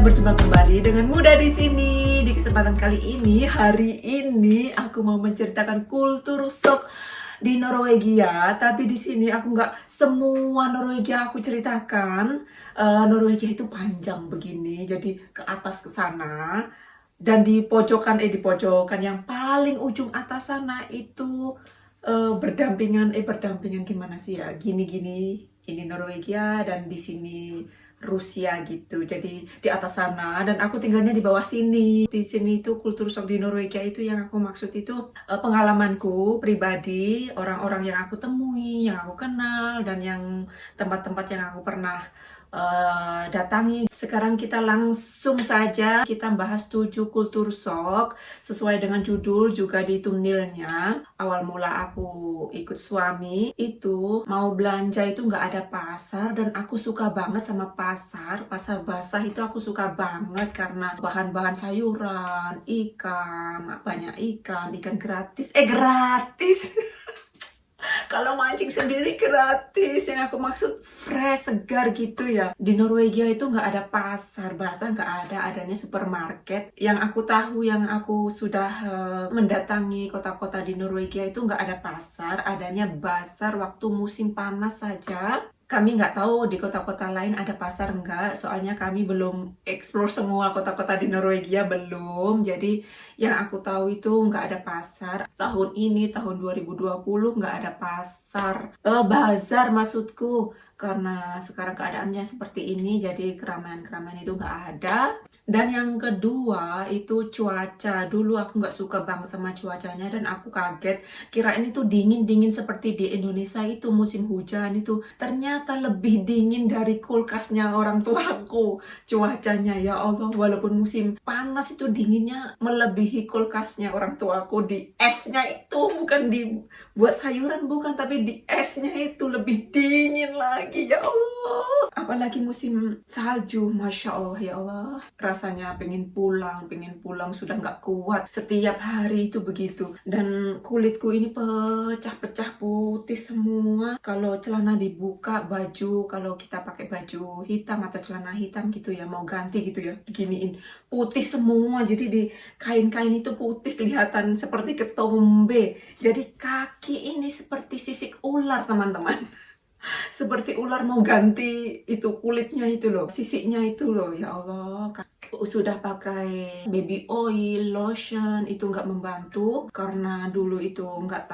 berjumpa kembali dengan Muda di sini. Di kesempatan kali ini, hari ini aku mau menceritakan kultur sok di Norwegia. Tapi di sini aku nggak semua Norwegia aku ceritakan. Norwegia itu panjang begini, jadi ke atas ke sana. Dan di pojokan yang paling ujung atas sana itu berdampingan gimana sih ya? Gini-gini, ini Norwegia dan di sini Rusia gitu. Jadi di atas sana dan aku tinggalnya di bawah sini. Di sini itu kultur shock di Norwegia itu yang aku maksud itu pengalamanku pribadi, orang-orang yang aku temui, yang aku kenal dan yang tempat-tempat yang aku pernah datangi. Sekarang kita langsung saja kita bahas 7 kultur shock sesuai dengan judul juga di thumbnailnya. Awal mula aku ikut suami itu mau belanja itu nggak ada pasar dan aku suka banget sama pasar basah itu aku suka banget karena bahan-bahan sayuran, ikan, banyak ikan gratis. Kalau mancing sendiri gratis, yang aku maksud fresh, segar gitu ya. Di Norwegia itu nggak ada pasar basah, nggak ada, adanya supermarket. Yang aku tahu, yang aku sudah mendatangi kota-kota di Norwegia itu nggak ada pasar, adanya bazar waktu musim panas saja. Kami nggak tahu di kota-kota lain ada pasar nggak, soalnya kami belum explore semua kota-kota di Norwegia, belum. Jadi yang aku tahu itu nggak ada pasar. Tahun ini, tahun 2020 nggak ada pasar. Bazar maksudku. Karena sekarang keadaannya seperti ini, jadi keramaian-keramaian itu nggak ada. Dan yang kedua itu cuaca. Dulu aku nggak suka banget sama cuacanya dan aku kaget. Kirain itu dingin-dingin seperti di Indonesia itu musim hujan itu. Ternyata lebih dingin dari kulkasnya orang tuaku. Cuacanya ya Allah, walaupun musim panas itu dinginnya melebihi kulkasnya orang tuaku. Di esnya itu bukan dibuat sayuran, bukan, tapi di esnya itu lebih dingin lagi ya Allah. Apalagi musim salju, Masya Allah ya Allah. Rasanya pengen pulang, sudah nggak kuat. Setiap hari itu begitu. Dan kulitku ini pecah-pecah putih semua. Kalau celana dibuka, baju, kalau kita pakai baju hitam atau celana hitam gitu ya, mau ganti gitu ya, diginiin. Putih semua, jadi di kain-kain itu putih, kelihatan seperti ketombe. Jadi kaki ini seperti sisik ular teman-teman. Seperti ular mau ganti itu kulitnya itu loh, sisiknya itu loh, ya Allah. Sudah pakai baby oil, lotion, itu nggak membantu karena dulu itu nggak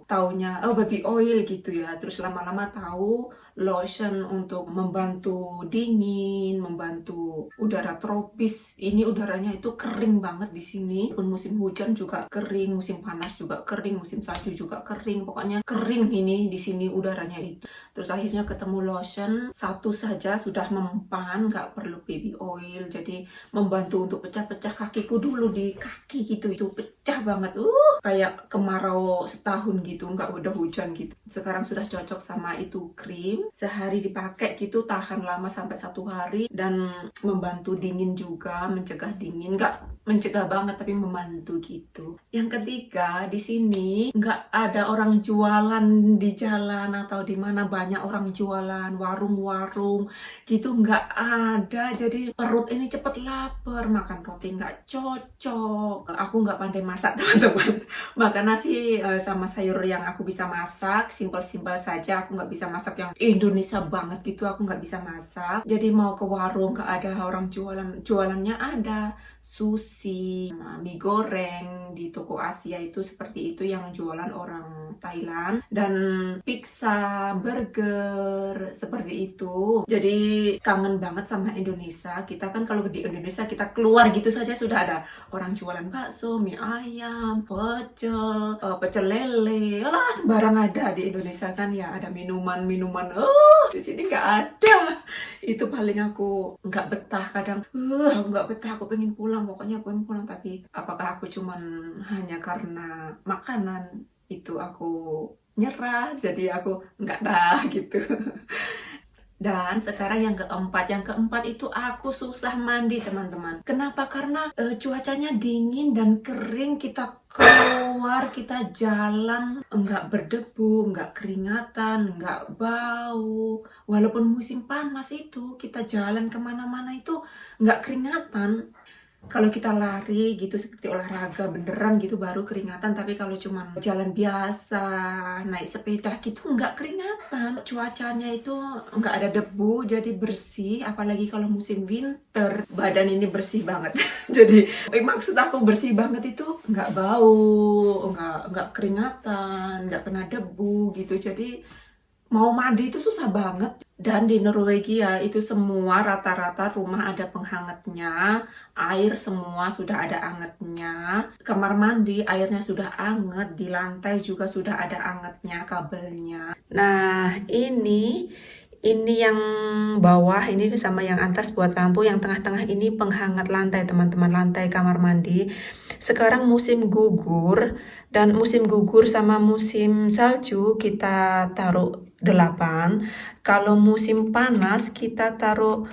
taunya oh baby oil gitu ya, terus lama-lama tahu lotion untuk membantu dingin, membantu udara tropis. Ini udaranya itu kering banget di sini. Pun musim hujan juga kering, musim panas juga kering, musim salju juga kering. Pokoknya kering ini di sini udaranya itu. Terus akhirnya ketemu lotion satu saja sudah mempan, nggak perlu baby oil. Jadi membantu untuk pecah-pecah kakiku dulu di kaki gitu, itu pecah banget. Kayak kemarau setahun gitu, nggak udah hujan gitu. Sekarang sudah cocok sama itu krim. Sehari dipakai gitu tahan lama sampai 1 hari dan membantu dingin juga, mencegah dingin, nggak mencegah banget tapi membantu gitu. Yang ketiga, di sini nggak ada orang jualan di jalan atau di mana banyak orang jualan, warung-warung gitu nggak ada. Jadi perut ini cepet lapar, makan roti nggak cocok. Aku nggak pandai masak teman-teman. Makan nasi sama sayur yang aku bisa masak, simpel-simpel saja. Aku nggak bisa masak yang Indonesia banget gitu, aku nggak bisa masak. Jadi mau ke warung nggak ada orang jualan, jualannya ada sushi, mie goreng di toko Asia itu seperti itu yang jualan orang Thailand, dan pizza, burger seperti itu. Jadi kangen banget sama Indonesia. Kita kan kalau di Indonesia kita keluar gitu saja sudah ada orang jualan bakso, mie ayam, pecel lele, alah sembarang ada di Indonesia kan ya, ada minuman. Di sini nggak ada. Itu paling aku nggak betah kadang. Aku nggak betah, aku pengen pulang, pokoknya aku pengen pulang. Tapi apakah aku cuman hanya karena makanan itu aku nyerah, jadi aku nggak dah gitu. Dan sekarang yang keempat itu aku susah mandi teman-teman. Kenapa? Karena cuacanya dingin dan kering, kita keluar, kita jalan, nggak berdebu, nggak keringatan, nggak bau. Walaupun musim panas itu, kita jalan kemana-mana itu nggak keringatan. Kalau kita lari gitu seperti olahraga beneran gitu baru keringatan, tapi kalau cuma jalan biasa, naik sepeda gitu nggak keringatan. Cuacanya itu nggak ada debu, jadi bersih, apalagi kalau musim winter, badan ini bersih banget. Jadi maksud aku bersih banget itu nggak bau, nggak keringatan, nggak kena debu gitu. Jadi mau mandi itu susah banget. Dan di Norwegia itu semua rata-rata rumah ada penghangatnya, air semua sudah ada angetnya, kamar mandi airnya sudah anget, di lantai juga sudah ada angetnya kabelnya. Nah ini yang bawah ini sama yang atas buat lampu, yang tengah-tengah ini penghangat lantai teman-teman, lantai kamar mandi. Sekarang musim gugur, dan musim gugur sama musim salju kita taruh 8. Kalau musim panas kita taruh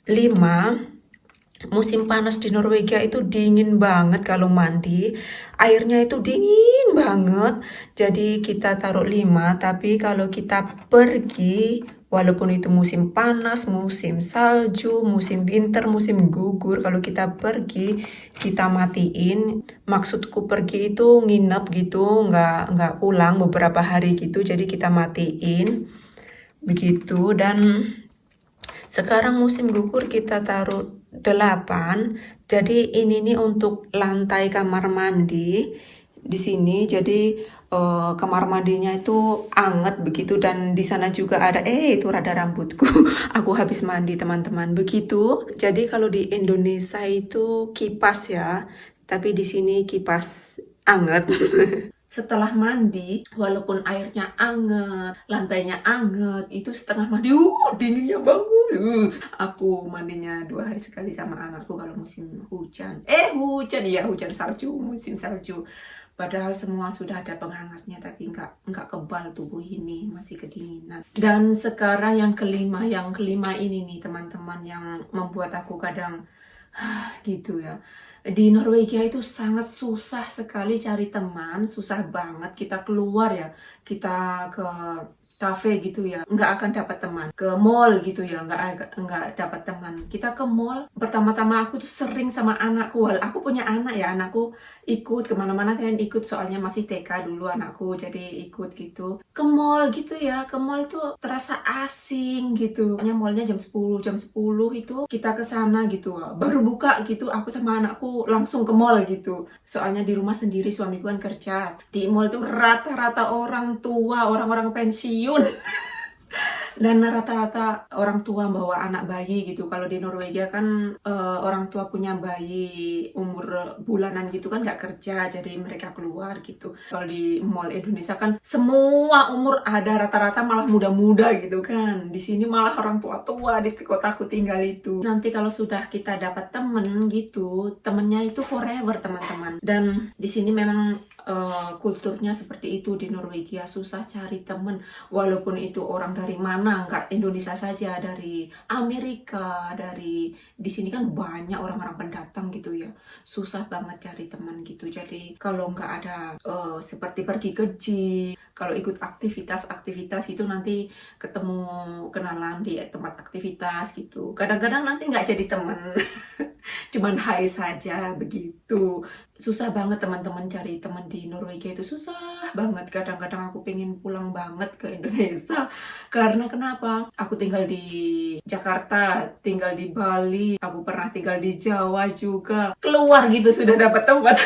5. Musim panas di Norwegia itu dingin banget kalau mandi. Airnya itu dingin banget. Jadi kita taruh 5. Tapi kalau kita pergi, walaupun itu musim panas, musim salju, musim winter, musim gugur, kalau kita pergi, kita matiin. Maksudku pergi itu nginep gitu, nggak pulang beberapa hari gitu. Jadi kita matiin begitu. Dan sekarang musim gugur kita taruh 8. Jadi ini nih untuk lantai kamar mandi di sini. Jadi kamar mandinya itu anget begitu, dan di sana juga ada itu rada rambutku. Aku habis mandi teman-teman begitu. Jadi kalau di Indonesia itu kipas ya, tapi di sini kipas anget. Setelah mandi, walaupun airnya anget, lantainya anget, itu setengah mandi, dinginnya banget. Aku mandinya 2 hari sekali sama anakku kalau musim hujan. Hujan salju, musim salju. Padahal semua sudah ada penghangatnya, tapi nggak kebal tubuh ini, masih kedinginan. Dan sekarang yang kelima ini nih teman-teman, yang membuat aku kadang gitu ya. Di Norwegia itu sangat susah sekali cari teman, susah banget kita keluar ya, kita ke cafe gitu ya, nggak akan dapat teman. Ke mall gitu ya, nggak dapat teman. Kita ke mall, pertama-tama aku tuh sering sama anakku. Aku punya anak ya, anakku ikut kemana-mana kan, ikut soalnya masih TK dulu anakku, jadi ikut gitu. Ke mall gitu ya, ke mall itu terasa asing gitu. Hanya mallnya jam 10 itu kita ke sana gitu. Baru buka gitu, aku sama anakku langsung ke mall gitu. Soalnya di rumah sendiri, suamiku kan kerja. Di mall tuh rata-rata orang tua, orang-orang pensiun. Dan rata-rata orang tua bawa anak bayi gitu. Kalau di Norwegia kan orang tua punya bayi umur bulanan gitu kan nggak kerja, jadi mereka keluar gitu. Kalau di mall Indonesia kan semua umur ada, rata-rata malah muda-muda gitu kan. Di sini malah orang tua-tua di kotaku tinggal itu. Nanti kalau sudah kita dapat temen gitu, temennya itu forever teman-teman. Dan di sini memang kulturnya seperti itu di Norwegia, susah cari temen. Walaupun itu orang dari mana, nggak Indonesia saja, dari Amerika, di sini kan banyak orang-orang pendatang gitu ya, susah banget cari teman gitu. Jadi kalau nggak ada seperti pergi ke gym, kalau ikut aktivitas itu nanti ketemu kenalan di tempat aktivitas gitu, kadang-kadang nanti nggak jadi teman. Cuman hai saja begitu. Susah banget teman-teman cari teman di Norwegia itu, susah banget. Kadang-kadang aku pengen pulang banget ke Indonesia. Karena kenapa? Aku tinggal di Jakarta, tinggal di Bali, aku pernah tinggal di Jawa juga. Keluar gitu sudah dapat tempat.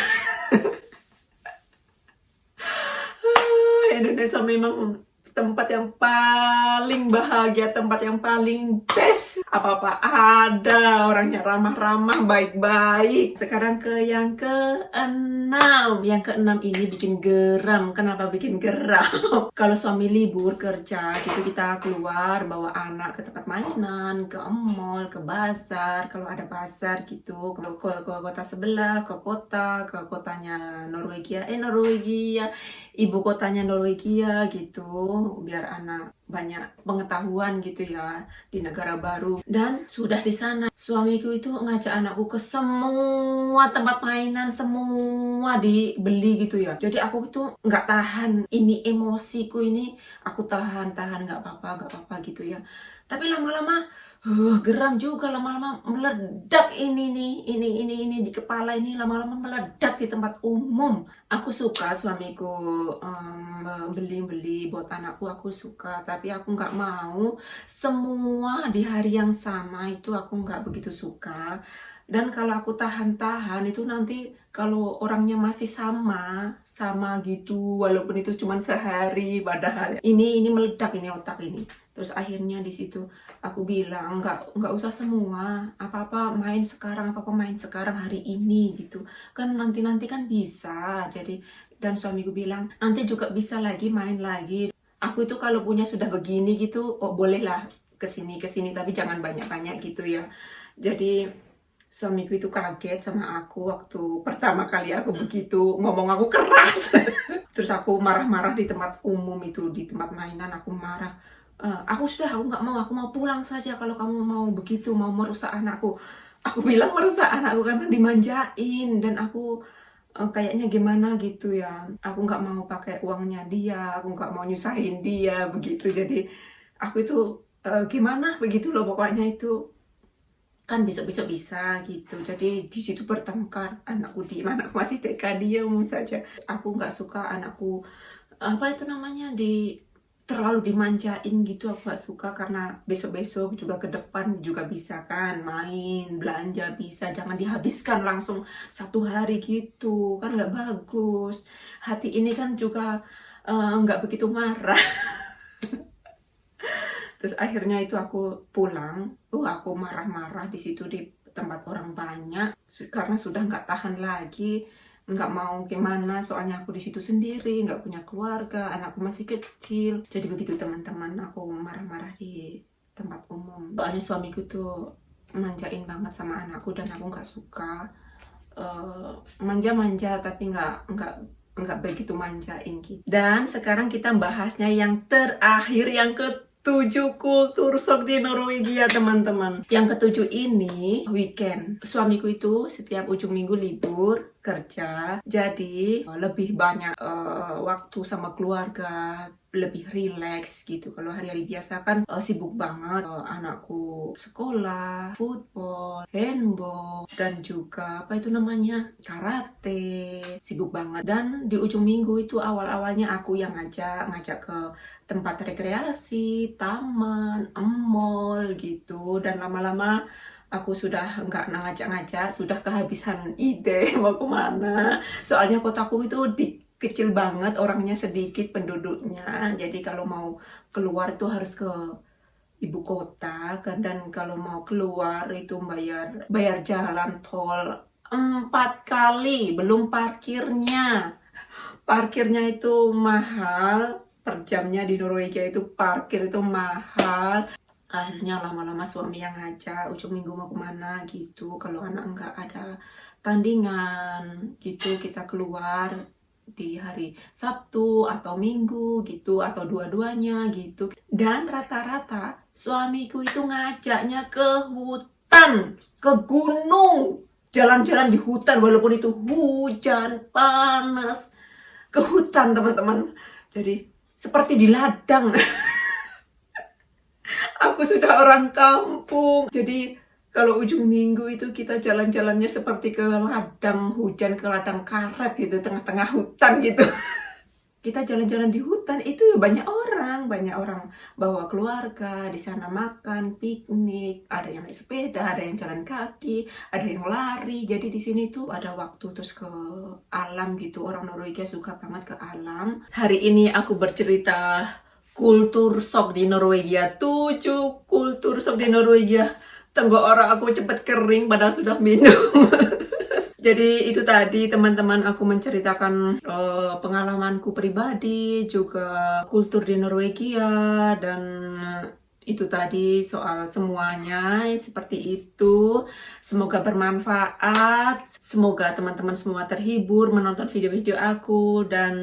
Indonesia memang tempat yang paling bahagia, tempat yang paling best. Apa-apa ada, orangnya ramah-ramah, baik-baik. Sekarang ke yang keenam. Yang keenam ini bikin geram. Kenapa bikin geram? Kalau suami libur kerja gitu, kita keluar bawa anak ke tempat mainan, ke mall, ke pasar. Kalau ada pasar gitu, ke kota sebelah, ke kotanya Norwegia, ibu kotanya Norwegia gitu, biar anak banyak pengetahuan gitu ya di negara baru. Dan sudah di sana suamiku itu ngajak anakku ke semua tempat mainan, semua dibeli gitu ya. Jadi aku itu nggak tahan, ini emosiku ini aku tahan nggak apa-apa gitu ya. Tapi lama-lama geram juga, lama-lama meledak ini di kepala, ini lama-lama meledak di tempat umum. Aku suka suamiku beli-beli buat anakku, aku suka, tapi aku nggak mau semua di hari yang sama, itu aku nggak begitu suka. Dan kalau aku tahan-tahan itu nanti kalau orangnya masih sama gitu, walaupun itu cuma sehari, padahal ini meledak, ini otak ini. Terus akhirnya di situ aku bilang nggak usah semua, apa-apa main sekarang hari ini gitu. Kan nanti kan bisa. Jadi dan suamiku bilang nanti juga bisa lagi main lagi. Aku itu kalau punya sudah begini gitu, oh bolehlah kesini tapi jangan banyak-banyak gitu ya. Jadi suamiku itu kaget sama aku waktu pertama kali aku begitu ngomong, aku keras. Terus aku marah-marah di tempat umum itu, di tempat mainan aku marah. Aku nggak mau, aku mau pulang saja kalau kamu mau begitu, mau merusak anakku. Aku bilang merusak anakku karena dimanjain dan aku kayaknya gimana gitu ya. Aku nggak mau pakai uangnya dia, aku nggak mau nyusahin dia begitu. Jadi aku itu gimana begitu loh pokoknya itu. Kan besok-besok bisa gitu. Jadi di situ bertengkar, anakku di mana, aku masih TK, diam saja. Aku nggak suka anakku apa itu namanya terlalu dimanjain gitu, aku gak suka. Karena besok-besok juga ke depan juga bisa kan main, belanja bisa, jangan dihabiskan langsung satu hari gitu, kan gak bagus. Hati ini kan juga gak begitu marah. Terus akhirnya itu aku pulang, aku marah-marah di situ di tempat orang banyak karena sudah nggak tahan lagi, nggak mau gimana, soalnya aku di situ sendiri, nggak punya keluarga, anakku masih kecil. Jadi begitu teman-teman, aku marah-marah di tempat umum. Soalnya suamiku tuh manjain banget sama anakku dan aku nggak suka. Manja-manja tapi nggak begitu manjain gitu. Dan sekarang kita bahasnya yang terakhir, yang ketujuh, kultur shock di Norwegia teman-teman. Yang ketujuh ini weekend. Suamiku itu setiap ujung minggu libur kerja, jadi lebih banyak waktu sama keluarga, lebih rileks gitu. Kalau hari-hari biasa kan sibuk banget, anakku sekolah, football, handball, dan juga apa itu namanya, karate, sibuk banget. Dan di ujung minggu itu awal-awalnya aku yang ngajak ke tempat rekreasi, taman, mall gitu. Dan lama-lama aku sudah nggak ngajak-ngajak, sudah kehabisan ide mau kemana. Soalnya kotaku itu kecil banget, orangnya sedikit penduduknya. Jadi kalau mau keluar itu harus ke ibu kota kan, dan kalau mau keluar itu bayar jalan tol 4 kali, belum parkirnya. Parkirnya itu mahal, per jamnya di Norwegia itu parkir itu mahal. Akhirnya lama-lama suami yang ngajak, ujung minggu mau kemana gitu. Kalau anak nggak ada tandingan gitu, kita keluar di hari Sabtu atau Minggu gitu, atau dua-duanya gitu. Dan rata-rata suamiku itu ngajaknya ke hutan, ke gunung, jalan-jalan di hutan walaupun itu hujan, panas, ke hutan teman-teman. Jadi seperti di ladang. Aku sudah orang kampung, jadi kalau ujung minggu itu kita jalan-jalannya seperti ke ladang hujan, ke ladang karet gitu, tengah-tengah hutan gitu. Kita jalan-jalan di hutan itu banyak orang bawa keluarga, di sana makan, piknik, ada yang naik sepeda, ada yang jalan kaki, ada yang lari. Jadi di sini tuh ada waktu terus ke alam gitu. Orang Norwegia suka banget ke alam. Hari ini aku bercerita kultur shock di Norwegia, 7 kultur shock di Norwegia. Tenggorokan aku cepet kering padahal sudah minum. Jadi itu tadi teman-teman, aku menceritakan pengalamanku pribadi, juga kultur di Norwegia, dan itu tadi soal semuanya seperti itu. Semoga bermanfaat, semoga teman-teman semua terhibur menonton video-video aku, dan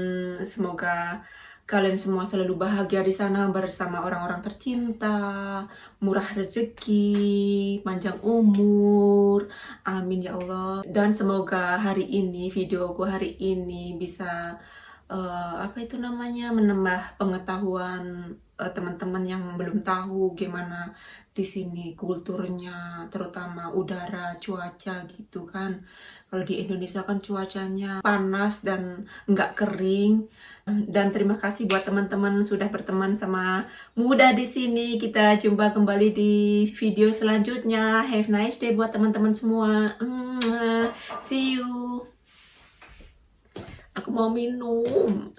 semoga kalian semua selalu bahagia di sana bersama orang-orang tercinta, murah rezeki, panjang umur, amin ya Allah. Dan semoga hari ini, videoku hari ini bisa apa itu namanya, menambah pengetahuan teman-teman yang belum tahu gimana di sini kulturnya, terutama udara, cuaca gitu kan. Kalau di Indonesia kan cuacanya panas dan nggak kering. Dan terima kasih buat teman-teman sudah berteman sama Muda di sini. Kita jumpa kembali di video selanjutnya. Have nice day buat teman-teman semua. See you. Aku mau minum.